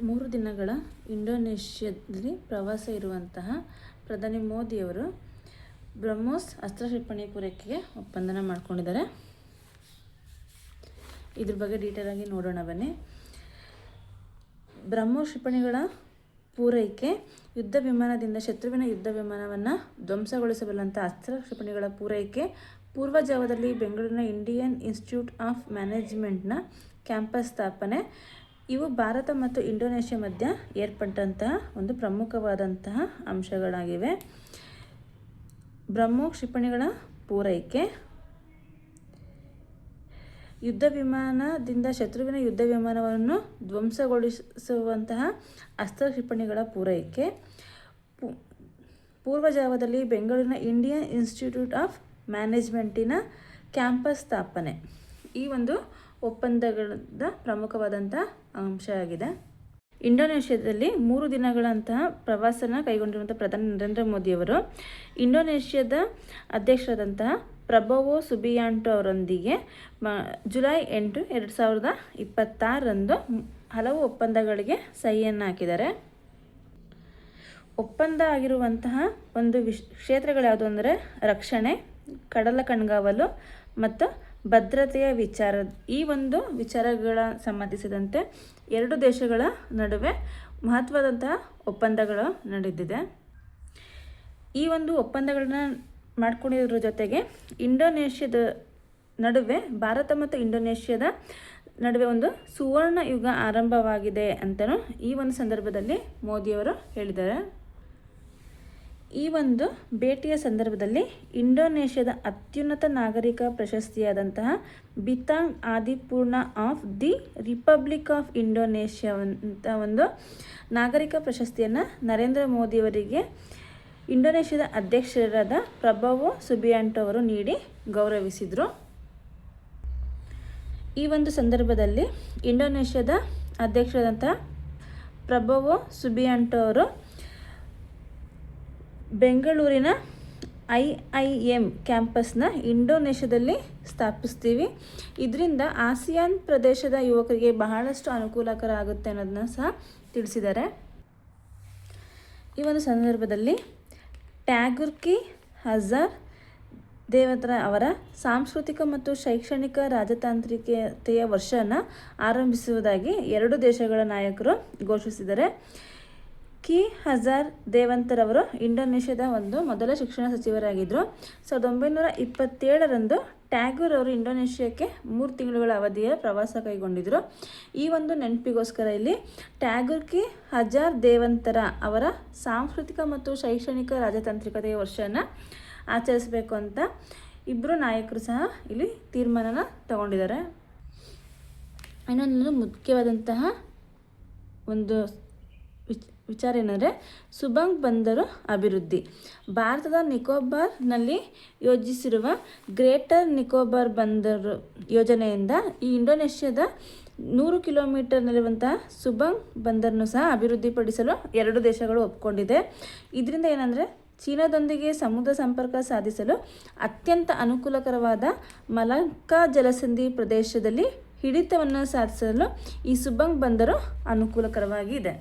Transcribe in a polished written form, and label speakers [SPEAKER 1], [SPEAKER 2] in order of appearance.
[SPEAKER 1] 3 ದಿನಗಳ ಇಂಡೋನೇಷ್ಯಾದಲ್ಲಿ ಪ್ರವಾಸ ಇರುವಂತಹ ಪ್ರಧಾನಿ ಮೋದಿಯವರು ಬ್ರಹ್ಮೋಸ್ ಅಸ್ತ್ರ ಕ್ಷಿಪಣಿ ಪೂರೈಕೆಗೆ ಒಪ್ಪಂದನ ಮಾಡ್ಕೊಂಡಿದ್ದಾರೆ. ಇದ್ರ ಬಗ್ಗೆ ಡೀಟೇಲ್ ಆಗಿ ನೋಡೋಣ ಬನ್ನಿ. ಬ್ರಹ್ಮೋಸ್ ಕ್ಷಿಪಣಿಗಳ ಪೂರೈಕೆ, ಯುದ್ಧ ವಿಮಾನದಿಂದ ಶತ್ರುವಿನ ಯುದ್ಧ ವಿಮಾನವನ್ನು ಧ್ವಂಸಗೊಳಿಸಬಲ್ಲಂಥ ಅಸ್ತ್ರ ಕ್ಷಿಪಣಿಗಳ ಪೂರೈಕೆ, ಪೂರ್ವಜಾವದಲ್ಲಿ ಬೆಂಗಳೂರಿನ ಇಂಡಿಯನ್ ಇನ್ಸ್ಟಿಟ್ಯೂಟ್ ಆಫ್ ಮ್ಯಾನೇಜ್ಮೆಂಟ್ನ ಕ್ಯಾಂಪಸ್ ಸ್ಥಾಪನೆ, ಇವು ಭಾರತ ಮತ್ತು ಇಂಡೋನೇಷ್ಯಾ ಮಧ್ಯ ಏರ್ಪಟ್ಟಂತಹ ಒಂದು ಪ್ರಮುಖವಾದಂತಹ ಅಂಶಗಳಾಗಿವೆ. ಬ್ರಹ್ಮೋಸ್ ಕ್ಷಿಪಣಿಗಳ ಪೂರೈಕೆ, ಯುದ್ಧ ವಿಮಾನದಿಂದ ಶತ್ರುವಿನ ಯುದ್ಧ ವಿಮಾನವನ್ನು ಧ್ವಂಸಗೊಳಿಸುವಂತಹ ಅಸ್ತ್ರ ಕ್ಷಿಪಣಿಗಳ ಪೂರೈಕೆ, ಪೂರ್ವಜಾವದಲ್ಲಿ ಬೆಂಗಳೂರಿನ ಇಂಡಿಯನ್ ಇನ್ಸ್ಟಿಟ್ಯೂಟ್ ಆಫ್ ಮ್ಯಾನೇಜ್ಮೆಂಟಿನ ಕ್ಯಾಂಪಸ್ ಸ್ಥಾಪನೆ ಈ ಒಂದು ಒಪ್ಪಂದಗಳ ಪ್ರಮುಖವಾದಂಥ ಅಂಶ ಆಗಿದೆ. ಇಂಡೋನೇಷ್ಯಾದಲ್ಲಿ 3 ದಿನಗಳಂತಹ ಪ್ರವಾಸನ ಕೈಗೊಂಡಿರುವಂಥ ಪ್ರಧಾನಿ ನರೇಂದ್ರ ಮೋದಿಯವರು ಇಂಡೋನೇಷ್ಯಾದ ಅಧ್ಯಕ್ಷರಾದಂತಹ ಪ್ರಬೋವೋ ಸುಬಿಯಾಂಟೋ ಅವರೊಂದಿಗೆ ಜುಲೈ 8, 2026ರಂದು ಹಲವು ಒಪ್ಪಂದಗಳಿಗೆ ಸಹಿಯನ್ನು ಹಾಕಿದ್ದಾರೆ. ಒಪ್ಪಂದ ಆಗಿರುವಂತಹ ಒಂದು ಕ್ಷೇತ್ರಗಳು ಯಾವುದು ಅಂದರೆ ರಕ್ಷಣೆ, ಕಡಲ ಕಣ್ಗಾವಲು ಮತ್ತು ಭದ್ರತೆಯ ವಿಚಾರ. ಈ ಒಂದು ವಿಚಾರಗಳ ಸಂಬಂಧಿಸಿದಂತೆ 2 ದೇಶಗಳ ನಡುವೆ ಮಹತ್ವದಂತಹ ಒಪ್ಪಂದಗಳು ನಡೆದಿದೆ. ಈ ಒಂದು ಒಪ್ಪಂದಗಳನ್ನ ಮಾಡ್ಕೊಂಡಿರೋ ಜೊತೆಗೆ ಇಂಡೋನೇಷ್ಯಾದ ನಡುವೆ ಭಾರತ ಮತ್ತು ಇಂಡೋನೇಷ್ಯಾದ ನಡುವೆ ಒಂದು ಸುವರ್ಣ ಯುಗ ಆರಂಭವಾಗಿದೆ ಅಂತಲೂ ಈ ಒಂದು ಸಂದರ್ಭದಲ್ಲಿ ಮೋದಿಯವರು ಹೇಳಿದ್ದಾರೆ. ಈ ಒಂದು ಭೇಟಿಯ ಸಂದರ್ಭದಲ್ಲಿ ಇಂಡೋನೇಷ್ಯಾದ ಅತ್ಯುನ್ನತ ನಾಗರಿಕ ಪ್ರಶಸ್ತಿಯಾದಂತಹ Bintang Adipurna of the Republic of Indonesia ಅಂತ ಒಂದು ನಾಗರಿಕ ಪ್ರಶಸ್ತಿಯನ್ನು ನರೇಂದ್ರ ಮೋದಿಯವರಿಗೆ ಇಂಡೋನೇಷ್ಯಾದ ಅಧ್ಯಕ್ಷರಾದ ಪ್ರಬೋವೋ ಸುಬಿಯಾಂಟೋ ಅವರು ನೀಡಿ ಗೌರವಿಸಿದರು. ಈ ಒಂದು ಸಂದರ್ಭದಲ್ಲಿ ಇಂಡೋನೇಷ್ಯಾದ ಅಧ್ಯಕ್ಷರಾದಂತಹ ಪ್ರಬೋವೋ ಸುಬಿಯಾಂಟೋ ಅವರು ಬೆಂಗಳೂರಿನ IIM ಕ್ಯಾಂಪಸ್ನ ಇಂಡೋನೇಷ್ಯಾದಲ್ಲಿ ಸ್ಥಾಪಿಸ್ತೀವಿ, ಇದರಿಂದ ಆಸಿಯಾನ್ ಪ್ರದೇಶದ ಯುವಕರಿಗೆ ಬಹಳಷ್ಟು ಅನುಕೂಲಕರ ಆಗುತ್ತೆ ಅನ್ನೋದನ್ನ ಸಹ ತಿಳಿಸಿದ್ದಾರೆ. ಈ ಒಂದು ಸಂದರ್ಭದಲ್ಲಿ ಟ್ಯಾಗೂರ್ ಕಿ ಹಜಾರ್ ದೇವತರ ಅವರ ಸಾಂಸ್ಕೃತಿಕ ಮತ್ತು ಶೈಕ್ಷಣಿಕ ರಾಜತಾಂತ್ರಿಕತೆಯ ವರ್ಷನ ಆರಂಭಿಸುವುದಾಗಿ 2 ದೇಶಗಳ ನಾಯಕರು ಘೋಷಿಸಿದ್ದಾರೆ. ಕಿ ಹಜಾರ್ ದೇವಂತರ್ ಅವರು ಇಂಡೋನೇಷ್ಯಾದ ಒಂದು ಮೊದಲ ಶಿಕ್ಷಣ ಸಚಿವರಾಗಿದ್ದರು. 1927ರಂದು ಟ್ಯಾಗೂರ್ ಅವರು ಇಂಡೋನೇಷ್ಯಾಕ್ಕೆ 3 ತಿಂಗಳುಗಳ ಅವಧಿಯ ಪ್ರವಾಸ ಕೈಗೊಂಡಿದ್ದರು. ಈ ಒಂದು ನೆನಪಿಗೋಸ್ಕರ ಇಲ್ಲಿ ಟ್ಯಾಗೂರ್ ಕಿ ಹಜಾರ್ ದೇವಂತರ ಅವರ ಸಾಂಸ್ಕೃತಿಕ ಮತ್ತು ಶೈಕ್ಷಣಿಕ ರಾಜತಾಂತ್ರಿಕತೆಯ ವರ್ಷನ ಆಚರಿಸಬೇಕು ಅಂತ ಇಬ್ಬರು ನಾಯಕರು ಸಹ ಇಲ್ಲಿ ತೀರ್ಮಾನನ ತಗೊಂಡಿದ್ದಾರೆ. ಇನ್ನೊಂದು ಮುಖ್ಯವಾದಂತಹ ಒಂದು ವಿಚಾರ ಏನಂದರೆ ಸುಬಂಗ್ ಬಂದರು ಅಭಿವೃದ್ಧಿ. ಭಾರತದ ನಿಕೋಬಾರ್ನಲ್ಲಿ ಯೋಜಿಸಿರುವ ಗ್ರೇಟರ್ ನಿಕೋಬಾರ್ ಬಂದರು ಯೋಜನೆಯಿಂದ ಈ ಇಂಡೋನೇಷ್ಯಾದ 100 ಕಿಲೋಮೀಟರ್ನಲ್ಲಿರುವಂತಹ ಸುಬಂಗ್ ಬಂದರನ್ನು ಸಹ ಅಭಿವೃದ್ಧಿಪಡಿಸಲು 2 ದೇಶಗಳು ಒಪ್ಪಿಕೊಂಡಿದೆ. ಇದರಿಂದ ಏನಂದರೆ ಚೀನಾದೊಂದಿಗೆ ಸಮುದ್ರ ಸಂಪರ್ಕ ಸಾಧಿಸಲು ಅತ್ಯಂತ ಅನುಕೂಲಕರವಾದ ಮಲಕ್ಕಾ ಜಲಸಂಧಿ ಪ್ರದೇಶದಲ್ಲಿ ಹಿಡಿತವನ್ನು ಸಾಧಿಸಲು ಈ ಸುಬಂಗ್ ಬಂದರು ಅನುಕೂಲಕರವಾಗಿದೆ.